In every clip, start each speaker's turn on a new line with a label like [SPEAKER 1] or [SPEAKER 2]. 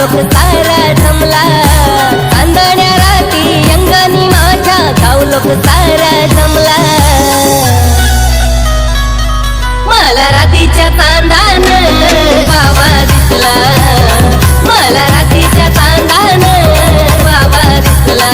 [SPEAKER 1] लोक सारा जमला, चांदण्या राती अंगणी माझ्या गाव लोक सारा जमला. मला रातीच्या चांदान बाबा दिसला, मला रातीच्या चांदान बाबा दिसला.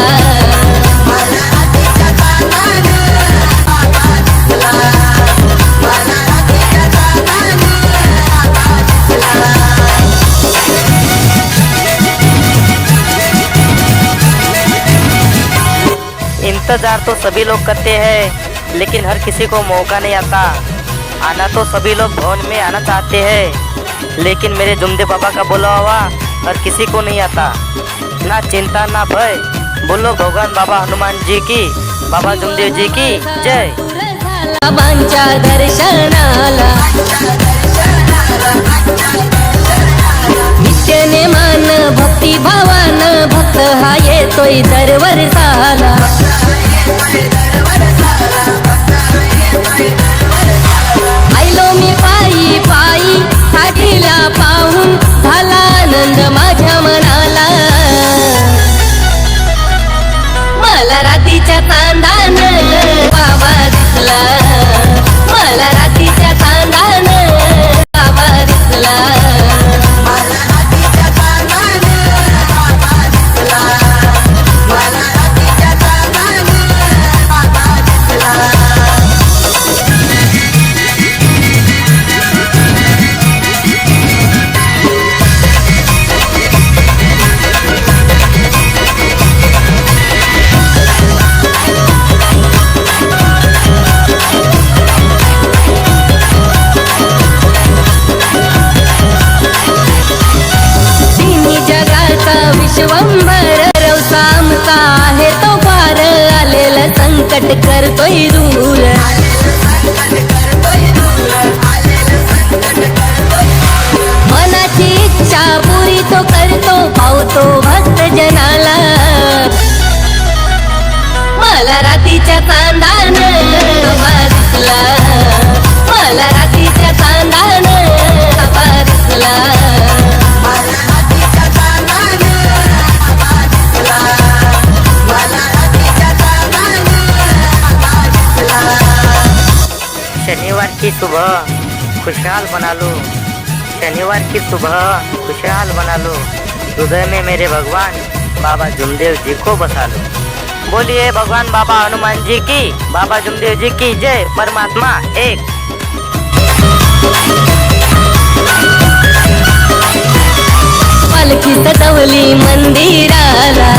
[SPEAKER 2] इंतजार तो सभी लोग करते हैं, लेकिन हर किसी को मौका नहीं आता. आना तो सभी लोग भवन में आना चाहते हैं, लेकिन मेरे जुमदेव बाबा का बोला हुआ हर किसी को नहीं आता. ना चिंता ना भय, बोलो भगवान बाबा हनुमान जी की, बाबा जुमदेव जी की जय.
[SPEAKER 1] बाबांच्या दर्शनाला नित्यने मान भक्ती भावान भक्त हा येतोय दरवर्षाला. आयलो मी पायी पायी काठीला पाहून झाला आनंद माझ्या मनाला. मला रातीच्या चांदान बाबा दिसला, मला रातीच्या चांदान बाबा दिसला. विश्वंभर रवसामचा आहे तो पार, आलेलं संकट करतोय दूर. मनाची इच्छा पुरी तो करतो, पावतो भक्त जनाला. मला रातीच्या चांदान बाबा दिसला, मला रातीच्या चांदान बाबा दिसला.
[SPEAKER 2] शनिवार की सुबह खुशहाल बना लो, शनिवार की सुबह खुशहाल बना लो, हृदय में मेरे भगवान बाबा जुमदेव जी को बसा लो. बोलिए भगवान बाबा हनुमान जी की, बाबा जुमदेव जी की जय. परमात्मा एक.
[SPEAKER 1] पालखी सजवली मंदिराला,